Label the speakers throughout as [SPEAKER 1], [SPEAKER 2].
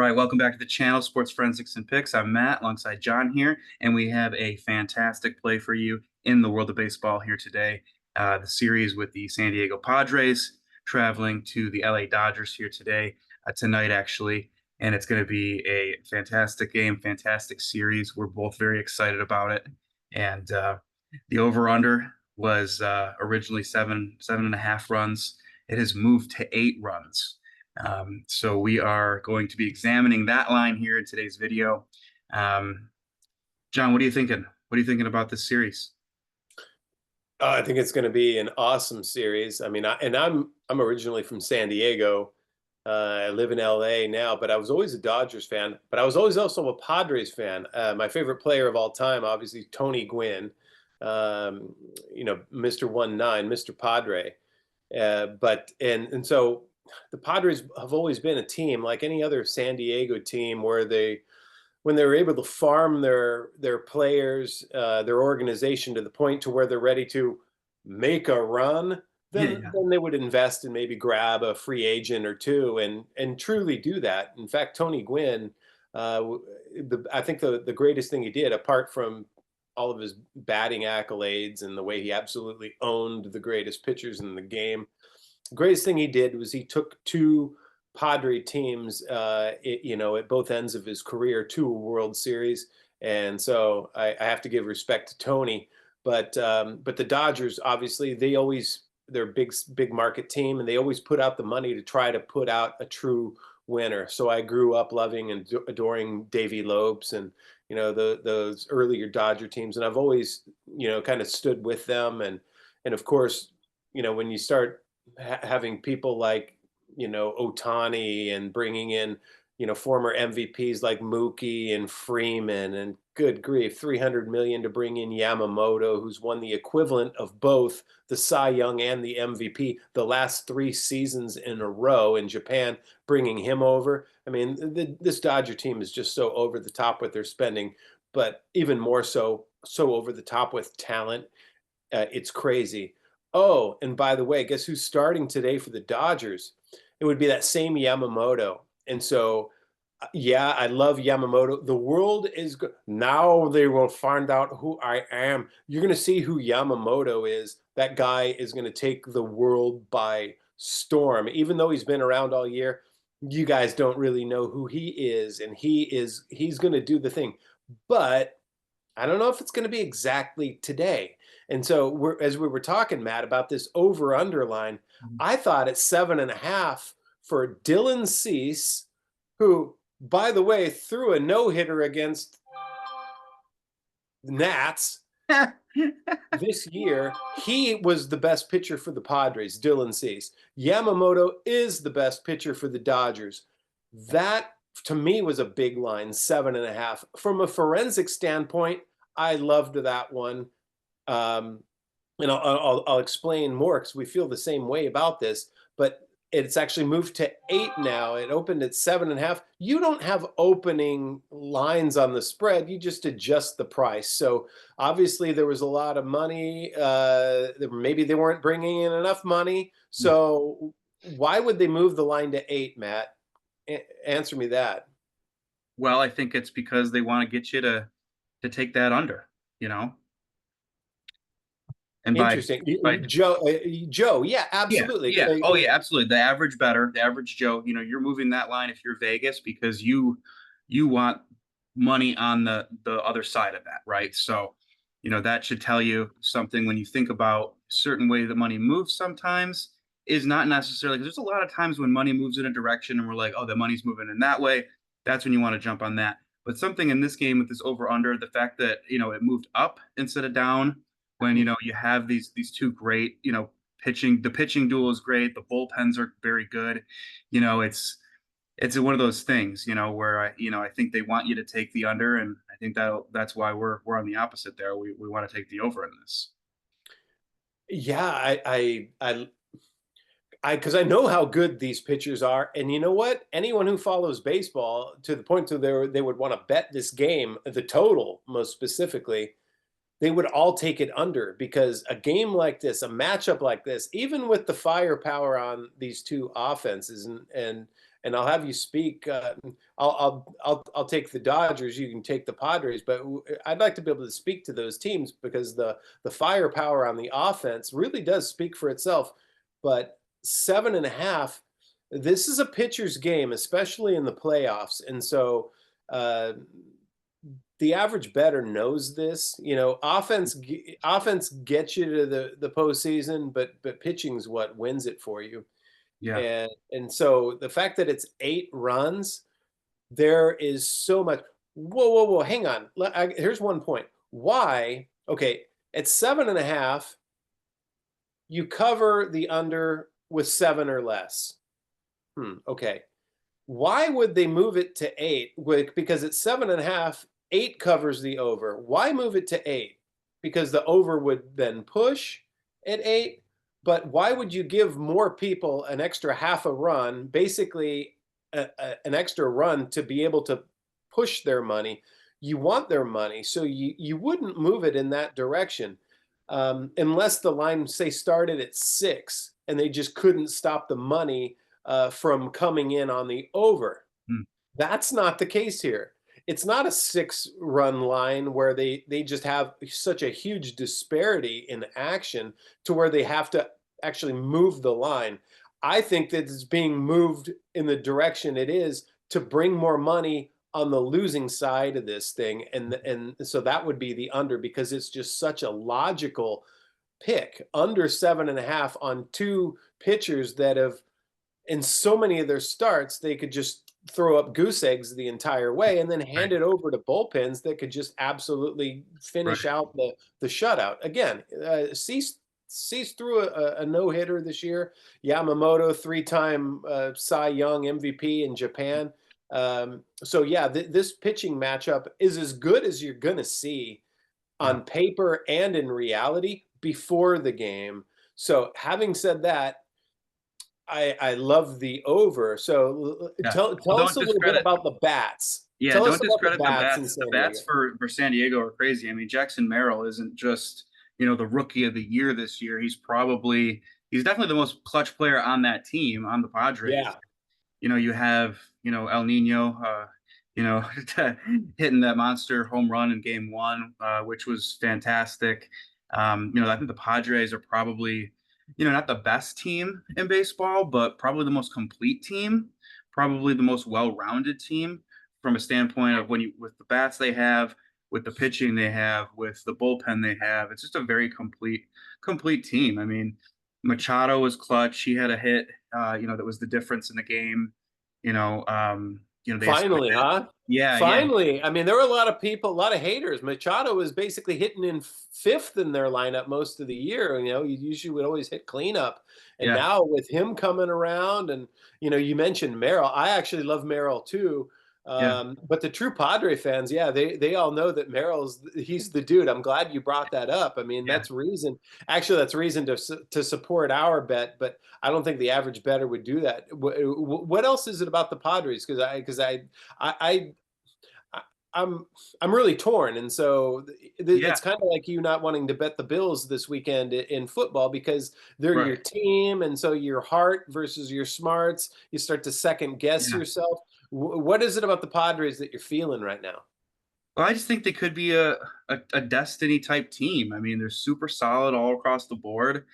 [SPEAKER 1] right, welcome back to the channel, Sports Forensics and Picks. I'm Matt alongside John here, and we have a fantastic play for you in the world of baseball here today. The series with the San Diego Padres traveling to the LA Dodgers here today, tonight actually, and it's going to be a fantastic game, fantastic series. We're both very excited about it, and the over/under was originally seven and a half runs. It has moved to 8 runs. So we are going to be examining that line here in today's video. John, what are you thinking? What are you thinking about this series?
[SPEAKER 2] I think it's going to be an awesome series. I mean, I'm originally from San Diego. I live in LA now, but I was always a Dodgers fan. But I was always also a Padres fan. My favorite player of all time, obviously, Tony Gwynn. Mr. 1-9, Mr. Padre. So the Padres have always been a team like any other San Diego team where when they were able to farm their players, their organization to the point to where they're ready to make a run, then they would invest and maybe grab a free agent or two and truly do that. In fact, Tony Gwynn, I think the greatest thing he did, apart from all of his batting accolades and the way he absolutely owned the greatest pitchers in the game, the greatest thing he did was he took two Padre teams, at both ends of his career to a World Series, and so I have to give respect to Tony. But the Dodgers, obviously, they're a big market team, and they always put out the money to try to put out a true winner. So I grew up loving and adoring Davey Lopes and those earlier Dodger teams, and I've always kind of stood with them. And of course, when you start having people like Ohtani and bringing in former MVPs like Mookie and Freeman, and good grief, 300 million to bring in Yamamoto, who's won the equivalent of both the Cy Young and the MVP the last 3 seasons in a row in Japan, bringing him over. I mean, this Dodger team is just so over the top with their spending, but even more so over the top with talent. It's crazy. Oh, and by the way, guess who's starting today for the Dodgers? It would be that same Yamamoto. And so, yeah, I love Yamamoto. The world is good. Now they will find out who I am. You're going to see who Yamamoto is. That guy is going to take the world by storm. Even though he's been around all year, you guys don't really know who he is. And he's going to do the thing. But I don't know if it's going to be exactly today. And so as we were talking, Matt, about this over-under line, I thought at 7.5 for Dylan Cease, who, by the way, threw a no-hitter against the Nats this year. He was the best pitcher for the Padres, Dylan Cease. Yamamoto is the best pitcher for the Dodgers. That, to me, was a big line, 7.5. From a forensic standpoint, I loved that one. And I'll explain more because we feel the same way about this, but it's actually moved to 8 now. It opened at 7.5. You don't have opening lines on the spread. You just adjust the price. So obviously there was a lot of money. Maybe they weren't bringing in enough money. So why would they move the line to 8, Matt? Answer me that.
[SPEAKER 1] Well, I think it's because they want to get you to take that under, And
[SPEAKER 2] Interesting. Joe, yeah, absolutely.
[SPEAKER 1] Oh yeah, absolutely. The average better, the average Joe, you're moving that line if you're Vegas because you want money on the other side of that, right? So, that should tell you something when you think about certain way the money moves sometimes is not necessarily because there's a lot of times when money moves in a direction and we're like, oh, the money's moving in that way. That's when you want to jump on that. But something in this game with this over under, the fact that, it moved up instead of down when, you have these two great, pitching, the pitching duel is great. The bullpens are very good. It's one of those things, where I think they want you to take the under. And I think that's why we're on the opposite there. We want to take the over in this.
[SPEAKER 2] Yeah, because I know how good these pitchers are, and you know what? Anyone who follows baseball to the point to they would want to bet this game, the total most specifically, they would all take it under because a game like this, a matchup like this, even with the firepower on these two offenses and I'll have you speak. I'll take the Dodgers. You can take the Padres, but I'd like to be able to speak to those teams because the firepower on the offense really does speak for itself. But 7.5. This is a pitcher's game, especially in the playoffs, and so. Uh, the average bettor knows this. Offense gets you to the postseason, but pitching's what wins it for you.
[SPEAKER 1] Yeah.
[SPEAKER 2] And so the fact that it's 8 runs, there is so much. Whoa, whoa, whoa! Hang on. Here's one point. Why? Okay, at 7.5, you cover the under with 7 or less. Okay. Why would they move it to 8? Because it's 7.5, 8 covers the over. Why move it to 8? Because the over would then push at 8. But why would you give more people an extra half a run, basically an extra run to be able to push their money? You want their money, so you wouldn't move it in that direction unless the line, say, started at 6 and they just couldn't stop the money from coming in on the over.
[SPEAKER 1] Mm,
[SPEAKER 2] That's not the case here. It's not a 6-run line where they just have such a huge disparity in action to where they have to actually move the line. I think that it's being moved in the direction it is to bring more money on the losing side of this thing, and so that would be the under because it's just such a logical pick under 7.5 on two pitchers that have in so many of their starts, they could just throw up goose eggs the entire way and then
[SPEAKER 1] right.
[SPEAKER 2] hand it over to bullpens that could just absolutely
[SPEAKER 1] Right.
[SPEAKER 2] finish out the shutout. Again, Cease threw a no hitter this year. Yamamoto, 3-time Cy Young MVP in Japan. So yeah, this pitching matchup is as good as you're going to see
[SPEAKER 1] Yeah.
[SPEAKER 2] on paper and in reality before the game. So having said that, I love the over. So
[SPEAKER 1] Yeah. Well,
[SPEAKER 2] tell us
[SPEAKER 1] don't
[SPEAKER 2] a little bit
[SPEAKER 1] discredit.
[SPEAKER 2] about the bats.
[SPEAKER 1] Yeah,
[SPEAKER 2] Tell us
[SPEAKER 1] don't
[SPEAKER 2] about the
[SPEAKER 1] discredit the
[SPEAKER 2] bats in
[SPEAKER 1] bats. The
[SPEAKER 2] San
[SPEAKER 1] bats
[SPEAKER 2] Diego.
[SPEAKER 1] for San Diego are crazy. I mean, Jackson Merrill isn't just, the rookie of the year this year. He's definitely the most clutch player on that team, on the Padres.
[SPEAKER 2] Yeah.
[SPEAKER 1] You have, El Nino, hitting that monster home run in game one, which was fantastic. I think the Padres are probably, not the best team in baseball, but probably the most complete team, probably the most well-rounded team from a standpoint of with the bats they have, with the pitching they have, with the bullpen they have. It's just a very complete team. I mean, Machado was clutch. He had a hit, that was the difference in the game. They
[SPEAKER 2] Finally, huh?
[SPEAKER 1] yeah, yeah,
[SPEAKER 2] Finally. I mean, there were a lot of people, a lot of haters. Machado was basically hitting in fifth in their lineup most of the year. You usually would always hit cleanup. And
[SPEAKER 1] yeah,
[SPEAKER 2] now with him coming around, and you mentioned Merrill. I actually love Merrill too.
[SPEAKER 1] yeah,
[SPEAKER 2] But the true Padre fans, yeah, they all know that he's the dude. I'm glad you brought that up. I mean,
[SPEAKER 1] yeah.
[SPEAKER 2] that's reason to support our bet, but I don't think the average bettor would do that. What else is it about the Padres? I, I I'm really torn, and so
[SPEAKER 1] Yeah,
[SPEAKER 2] it's kind of like you not wanting to bet the Bills this weekend in football because they're
[SPEAKER 1] right.
[SPEAKER 2] your team, and so your heart versus your smarts, you start to second guess
[SPEAKER 1] Yeah.
[SPEAKER 2] yourself. What is it about the Padres that you're feeling right now?
[SPEAKER 1] Well, I just think they could be a destiny type team. I mean, they're super solid all across the board.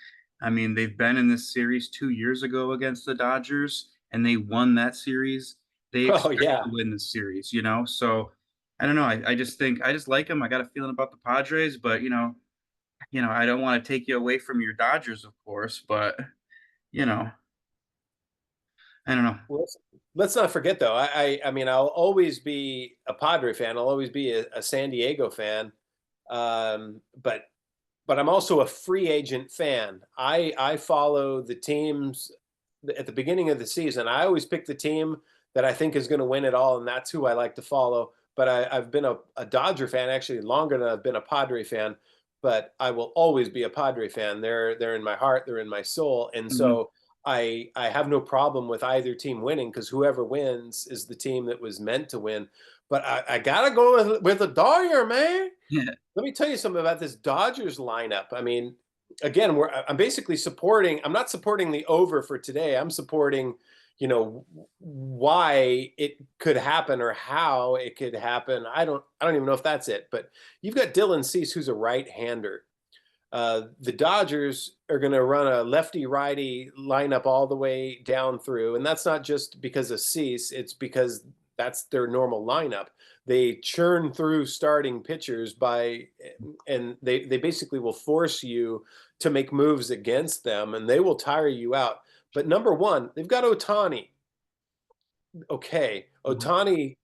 [SPEAKER 1] I mean, they've been in this series 2 years ago against the Dodgers, and they won that series. They
[SPEAKER 2] Oh
[SPEAKER 1] expect
[SPEAKER 2] yeah.
[SPEAKER 1] to win this series. So I don't know. I just think I just like them. I got a feeling about the Padres, but I don't want to take you away from your Dodgers, of course, but you know, I don't know.
[SPEAKER 2] Well, let's not forget though. I mean, I'll always be a Padre fan. I'll always be a San Diego fan. But I'm also a free agent fan. I follow the teams at the beginning of the season. I always pick the team that I think is going to win it all, and that's who I like to follow. But I've been a Dodger fan actually longer than I've been a Padre fan. But I will always be a Padre fan. They're in my heart. They're in my soul, and
[SPEAKER 1] Mhm.
[SPEAKER 2] so I have no problem with either team winning because whoever wins is the team that was meant to win. But I gotta go with the Dodger, man.
[SPEAKER 1] Yeah,
[SPEAKER 2] Let me tell you something about this Dodgers lineup. I mean, again, I'm basically supporting. I'm not supporting the over for today. I'm supporting, why it could happen or how it could happen. I don't even know if that's it. But you've got Dylan Cease, who's a right-hander. The Dodgers are going to run a lefty righty lineup all the way down through. And that's not just because of Cease, it's because that's their normal lineup. They churn through starting pitchers and they basically will force you to make moves against them, and they will tire you out. But number one, they've got Otani. Okay.
[SPEAKER 1] Mhm.
[SPEAKER 2] Otani,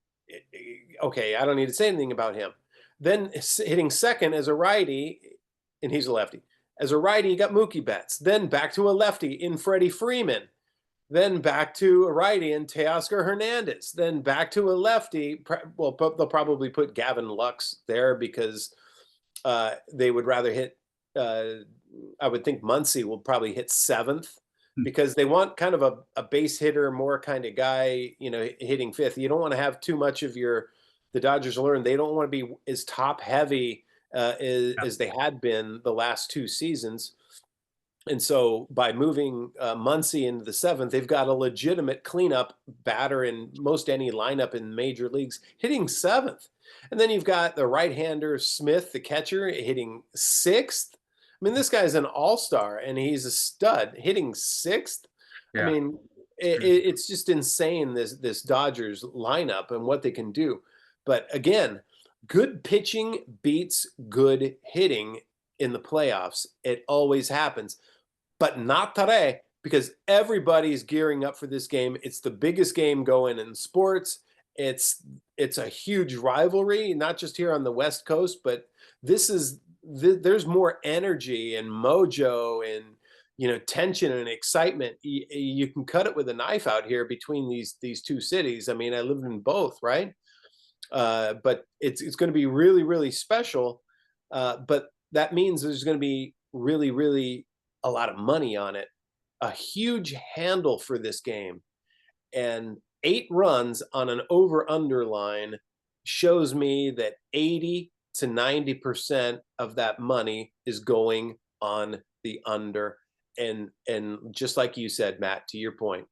[SPEAKER 2] okay, I don't need to say anything about him. Then hitting second as a righty, and he's a lefty. As a righty, you got Mookie Betts. Then back to a lefty in Freddie Freeman. Then back to a righty in Teoscar Hernandez. Then back to a lefty. Well, they'll probably put Gavin Lux there because they would rather hit. I would think Muncy will probably hit seventh because they want kind of a base hitter, more kind of guy, hitting fifth. You don't want to have too much of the Dodgers learn. They don't want to be as top heavy
[SPEAKER 1] Yeah.
[SPEAKER 2] as they had been the last two seasons. And so by moving Muncy into the seventh, they've got a legitimate cleanup batter in most any lineup in major leagues hitting seventh. And then you've got the right-hander Smith, the catcher, hitting sixth. I mean, this guy's an all-star and he's a stud hitting sixth. I
[SPEAKER 1] Yeah.
[SPEAKER 2] mean, it's just insane, this Dodgers lineup and what they can do. But again, good pitching beats good hitting in the playoffs. It always happens, but not today because everybody's gearing up for this game. It's the biggest game going in sports. It's a huge rivalry, not just here on the West Coast, but there's more energy and mojo and tension and excitement. You can cut it with a knife out here between these two cities. I mean, I lived in both, right? But it's going to be really, really special. But that means there's going to be really, really a lot of money on it, a huge handle for this game. And 8 runs on an over-under line shows me that 80 to 90% of that money is going on the under. And just like you said, Matt, to your point,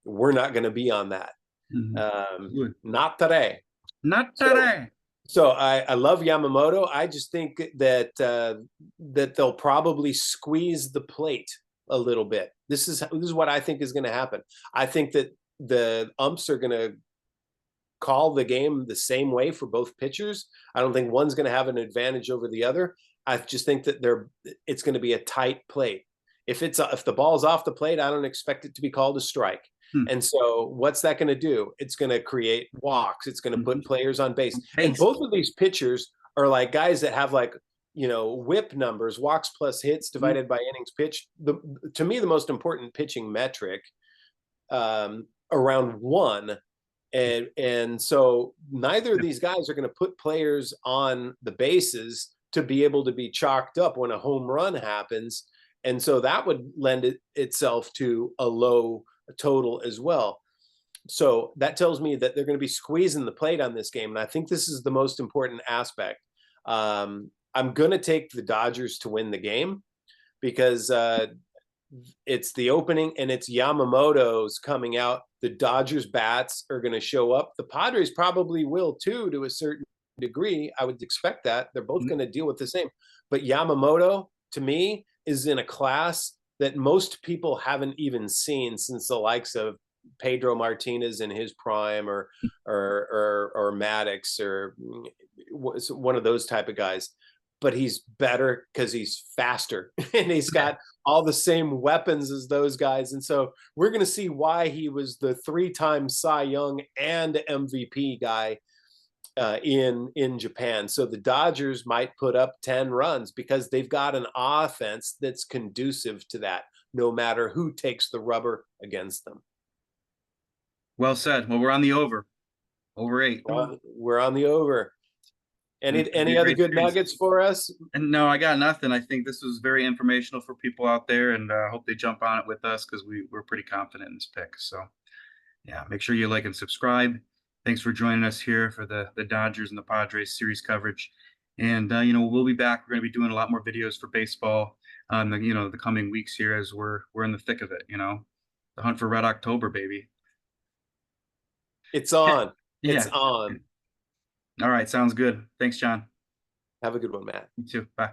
[SPEAKER 2] we're not going to be on that.
[SPEAKER 1] Mhm. Good.
[SPEAKER 2] Not today.
[SPEAKER 1] Not
[SPEAKER 2] So
[SPEAKER 1] today.
[SPEAKER 2] so I love Yamamoto. I just think that they'll probably squeeze the plate a little bit. This is what I think is going to happen. I think that the umps are going to call the game the same way for both pitchers. I don't think one's going to have an advantage over the other. I just think that it's going to be a tight plate. If the ball's off the plate, I don't expect it to be called a strike.
[SPEAKER 1] Hmm.
[SPEAKER 2] And so what's that going to do? It's going to create walks. It's going to put
[SPEAKER 1] Mhm.
[SPEAKER 2] players on base. And
[SPEAKER 1] Base.
[SPEAKER 2] both of these pitchers are like guys that have whip numbers, walks plus hits
[SPEAKER 1] Mhm.
[SPEAKER 2] divided by innings pitched. To me, the most important pitching metric, around one. And so neither of these guys are going to put players on the bases to be able to be chalked up when a home run happens. And so that would lend itself to a low total as well. So that tells me that they're going to be squeezing the plate on this game. And I think this is the most important aspect. I'm going to take the Dodgers to win the game because it's the opening and it's Yamamoto's coming out. The Dodgers bats are going to show up. The Padres probably will too, to a certain degree. I would expect that. They're both
[SPEAKER 1] Mhm.
[SPEAKER 2] going to deal with the same. But Yamamoto, to me, is in a class that most people haven't even seen since the likes of Pedro Martinez in his prime, or Maddox, or one of those type of guys. But he's better because he's faster and he's got all the same weapons as those guys. And so we're going to see why he was the 3-time Cy Young and MVP guy in Japan. So the Dodgers might put up 10 runs because they've got an offense that's conducive to that, no matter who takes the rubber against them.
[SPEAKER 1] Well said. Well, we're on the over. Over 8.
[SPEAKER 2] We're on the over.
[SPEAKER 1] And it's gonna be
[SPEAKER 2] Any
[SPEAKER 1] a
[SPEAKER 2] other
[SPEAKER 1] great
[SPEAKER 2] good
[SPEAKER 1] series.
[SPEAKER 2] nuggets for us?
[SPEAKER 1] And no, I got nothing. I think this was very informational for people out there, and I hope they jump on it with us because we're pretty confident in this pick. So yeah, make sure you like and subscribe. Thanks for joining us here for the Dodgers and the Padres series coverage. And we'll be back. We're going to be doing a lot more videos for baseball on the coming weeks here as we're in the thick of it. The hunt for Red October, baby.
[SPEAKER 2] It's on. It's
[SPEAKER 1] Yeah.
[SPEAKER 2] on.
[SPEAKER 1] All right. Sounds good. Thanks, John.
[SPEAKER 2] Have a good one, Matt.
[SPEAKER 1] You too. Bye.